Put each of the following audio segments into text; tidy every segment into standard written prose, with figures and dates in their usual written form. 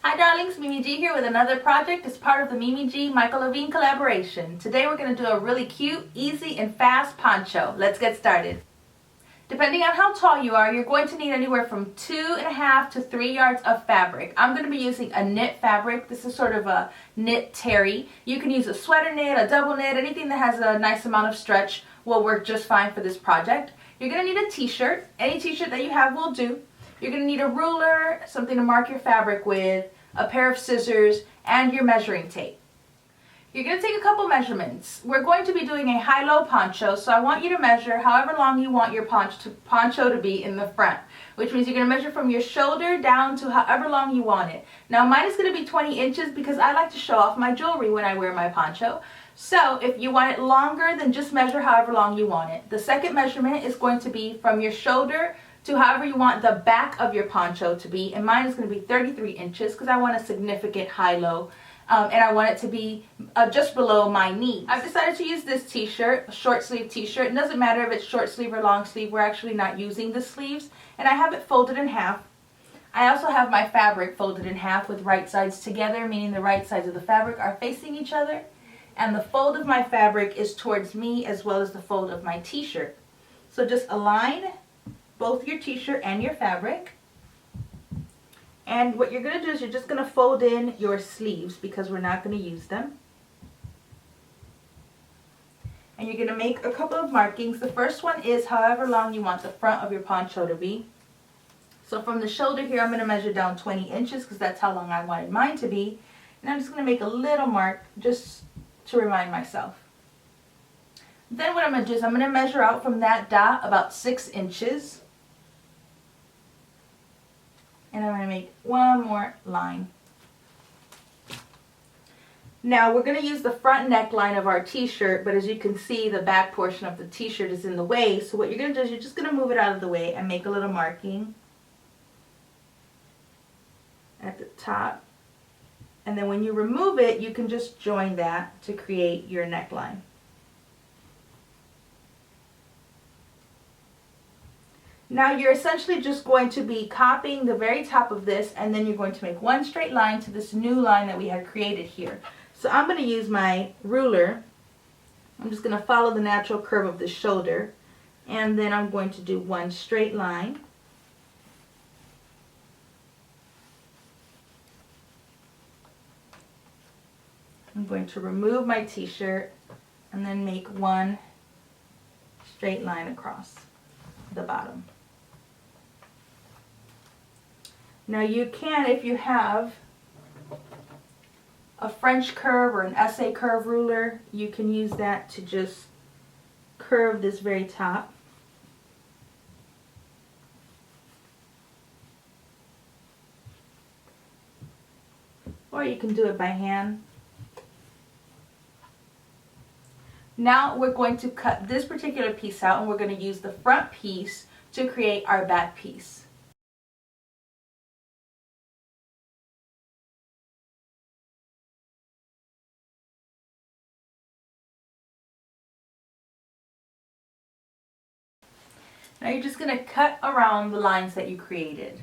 Hi darlings, Mimi G here with another project as part of the Mimi G Michael Levine collaboration. Today we're going to do a really cute, easy, and fast poncho. Let's get started. Depending on how tall you are, you're going to need anywhere from 2.5 to 3 yards of fabric. I'm going to be using a knit fabric. This is sort of a knit terry. You can use a sweater knit, a double knit, anything that has a nice amount of stretch will work just fine for this project. You're going to need a t-shirt. Any t-shirt that you have will do. You're going to need a ruler, something to mark your fabric with, a pair of scissors, and your measuring tape. You're going to take a couple measurements. We're going to be doing a high-low poncho, so I want you to measure however long you want your poncho to be in the front, which means you're going to measure from your shoulder down to however long you want it. Now mine is going to be 20 inches because I like to show off my jewelry when I wear my poncho. So if you want it longer, then just measure however long you want it. The second measurement is going to be from your shoulder to however you want the back of your poncho to be, and mine is going to be 33 inches because I want a significant high-low, and I want it to be just below my knee. I've decided to use this t-shirt, a short sleeve t-shirt. It doesn't matter if it's short sleeve or long sleeve. We're actually not using the sleeves, and I have it folded in half. I also have my fabric folded in half with right sides together, meaning the right sides of the fabric are facing each other, and the fold of my fabric is towards me as well as the fold of my t-shirt. So just align both your t-shirt and your fabric, and what you're going to do is you're just going to fold in your sleeves because we're not going to use them, and you're going to make a couple of markings. The first one is however long you want the front of your poncho to be. So from the shoulder here, I'm going to measure down 20 inches because that's how long I wanted mine to be, and I'm just going to make a little mark just to remind myself. Then what I'm going to do is I'm going to measure out from that dot about 6 inches. And I'm going to make one more line. Now we're going to use the front neckline of our t-shirt, but as you can see, the back portion of the t-shirt is in the way. So what you're going to do is you're just going to move it out of the way and make a little marking at the top. And then when you remove it, you can just join that to create your neckline. Now you're essentially just going to be copying the very top of this, and then you're going to make one straight line to this new line that we had created here. So I'm going to use my ruler. I'm just going to follow the natural curve of the shoulder, and then I'm going to do one straight line. I'm going to remove my t-shirt and then make one straight line across the bottom. Now you can, if you have a French curve or an essay curve ruler, you can use that to just curve this very top. Or you can do it by hand. Now we're going to cut this particular piece out, and we're going to use the front piece to create our back piece. Now you're just going to cut around the lines that you created.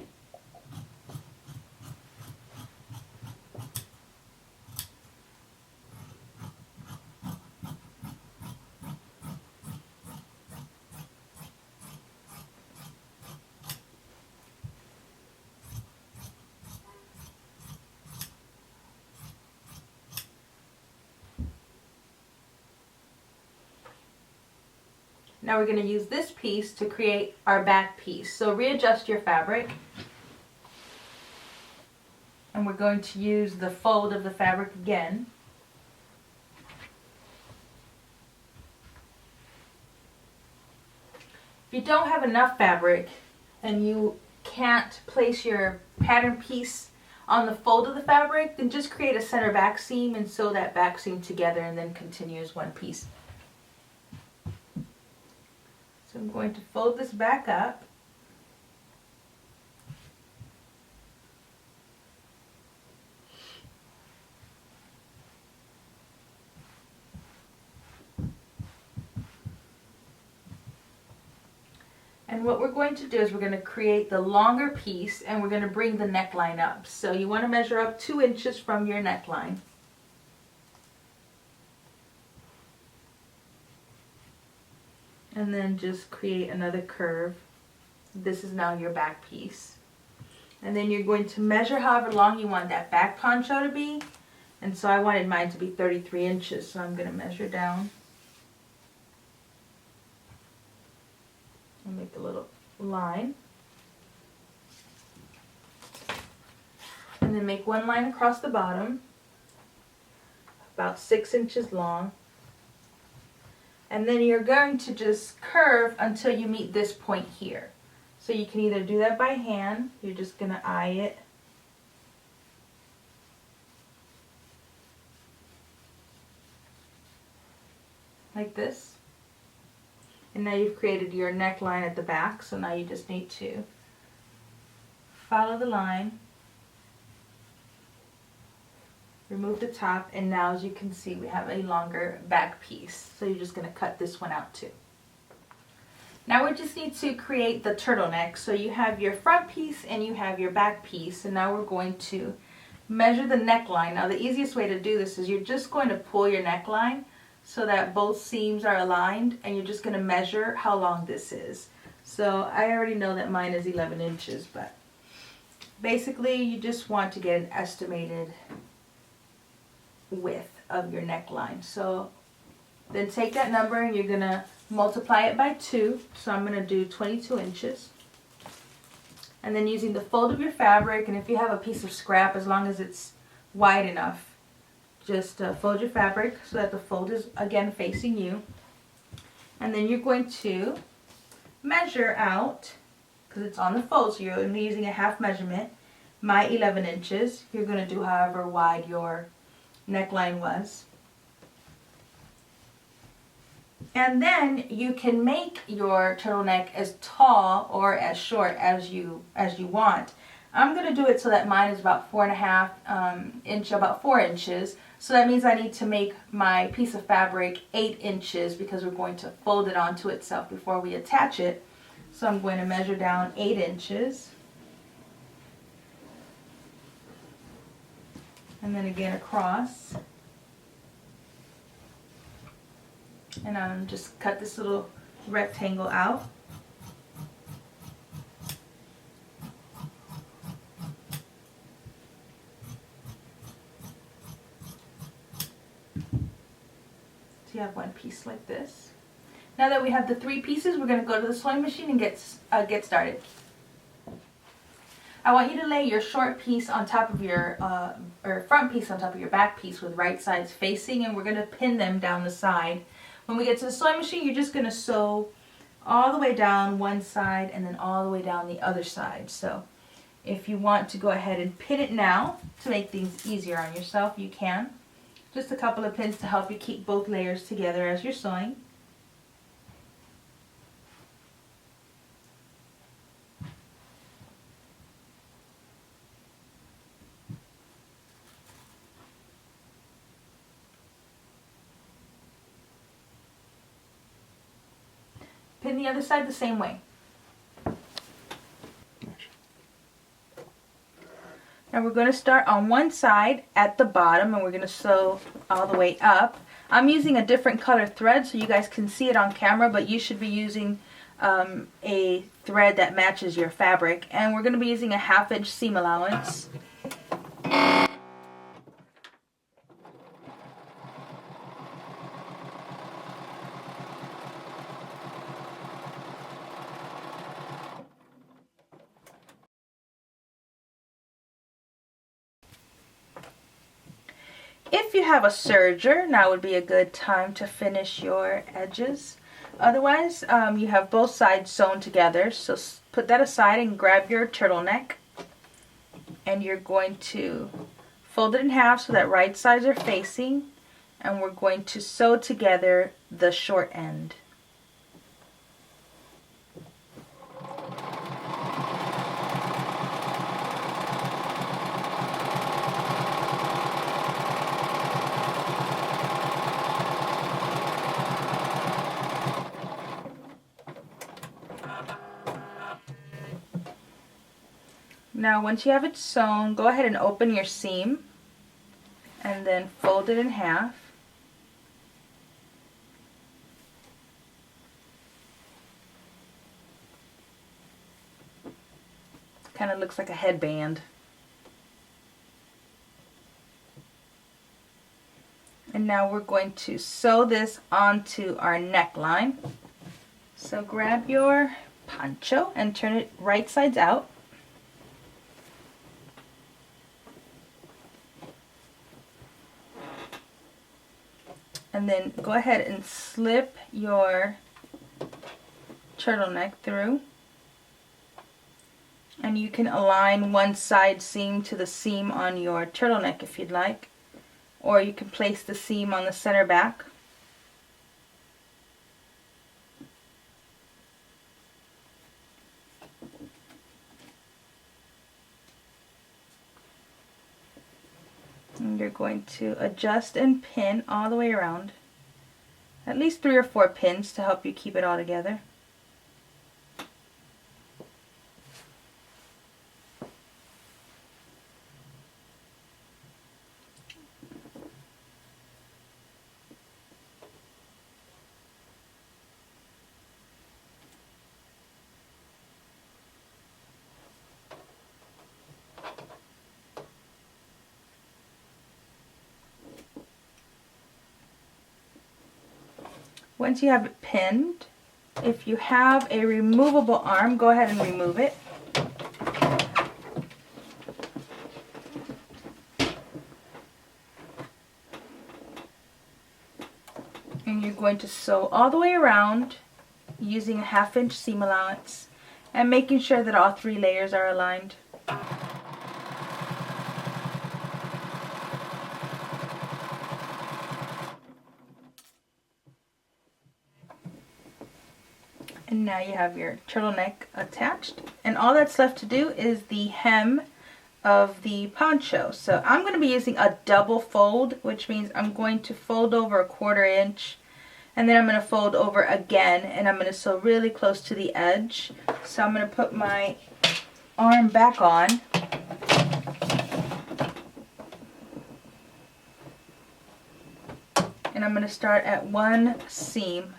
Now we're going to use this piece to create our back piece. So readjust your fabric. And we're going to use the fold of the fabric again. If you don't have enough fabric and you can't place your pattern piece on the fold of the fabric, then just create a center back seam and sew that back seam together and then continue as one piece. So I'm going to fold this back up. And what we're going to do is we're going to create the longer piece and we're going to bring the neckline up. So you want to measure up 2 inches from your neckline. And then just create another curve. This is now your back piece. And then you're going to measure however long you want that back poncho to be. And so I wanted mine to be 33 inches, so I'm going to measure down. And make a little line. And then make one line across the bottom, about 6 inches long. And then you're going to just curve until you meet this point here. So you can either do that by hand, you're just going to eye it. Like this. And now you've created your neckline at the back, so now you just need to follow the line, remove the top, and now as you can see we have a longer back piece. So you're just going to cut this one out too. Now we just need to create the turtleneck. So you have your front piece and you have your back piece, and now we're going to measure the neckline. Now the easiest way to do this is you're just going to pull your neckline so that both seams are aligned, and you're just going to measure how long this is. So I already know that mine is 11 inches, but basically you just want to get an estimated width of your neckline. So then take that number and you're going to multiply it by 2. So I'm going to do 22 inches. And then using the fold of your fabric, and if you have a piece of scrap, as long as it's wide enough, just fold your fabric so that the fold is again facing you. And then you're going to measure out, because it's on the fold, so you're only using a half measurement, my 11 inches. You're going to do however wide your neckline was. And then you can make your turtleneck as tall or as short as you want. I'm going to do it so that mine is about 4.5 about 4 inches. So that means I need to make my piece of fabric 8 inches because we're going to fold it onto itself before we attach it. So I'm going to measure down 8 inches. And then again across. And I'm just cut this little rectangle out. So you have one piece like this. Now that we have the 3 pieces, we're going to go to the sewing machine and get started. I want you to lay your short piece on top of your, or front piece on top of your back piece with right sides facing, and we're going to pin them down the side. When we get to the sewing machine, you're just going to sew all the way down one side and then all the way down the other side. So if you want to go ahead and pin it now to make things easier on yourself, you can. Just a couple of pins to help you keep both layers together as you're sewing. Pin the other side the same way. Now we're going to start on one side at the bottom and we're going to sew all the way up. I'm using a different color thread so you guys can see it on camera, but you should be using a thread that matches your fabric. And we're going to be using a 1/2 inch seam allowance. If you have a serger, now would be a good time to finish your edges. Otherwise, you have both sides sewn together, so put that aside and grab your turtleneck. And you're going to fold it in half so that right sides are facing, and we're going to sew together the short end. Now once you have it sewn, go ahead and open your seam and then fold it in half. Kind of looks like a headband. And now we're going to sew this onto our neckline. So grab your poncho and turn it right sides out. And then go ahead and slip your turtleneck through. And you can align one side seam to the seam on your turtleneck if you'd like. Or you can place the seam on the center back. And you're going to adjust and pin all the way around. At least 3 or 4 pins to help you keep it all together. Once you have it pinned, if you have a removable arm, go ahead and remove it. And you're going to sew all the way around using a 1/2 inch seam allowance and making sure that all 3 layers are aligned. And now you have your turtleneck attached, and all that's left to do is the hem of the poncho. So I'm going to be using a double fold, which means I'm going to fold over 1/4 inch, and then I'm going to fold over again, and I'm going to sew really close to the edge. So I'm going to put my arm back on. And I'm going to start at 1 seam.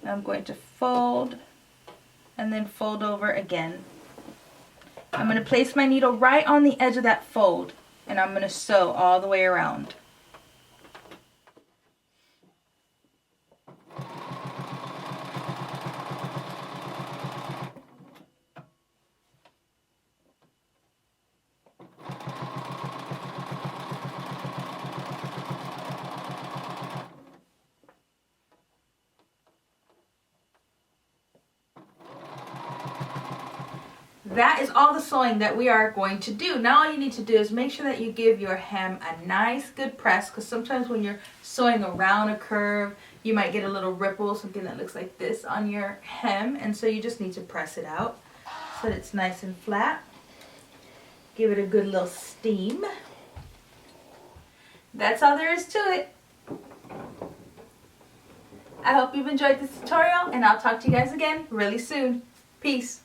I'm going to fold and then fold over again. I'm going to place my needle right on the edge of that fold, and I'm going to sew all the way around. That is all the sewing that we are going to do. Now all you need to do is make sure that you give your hem a nice good press, because sometimes when you're sewing around a curve, you might get a little ripple, something that looks like this on your hem, and so you just need to press it out so that it's nice and flat. Give it a good little steam. That's all there is to it. I hope you've enjoyed this tutorial, and I'll talk to you guys again really soon. Peace.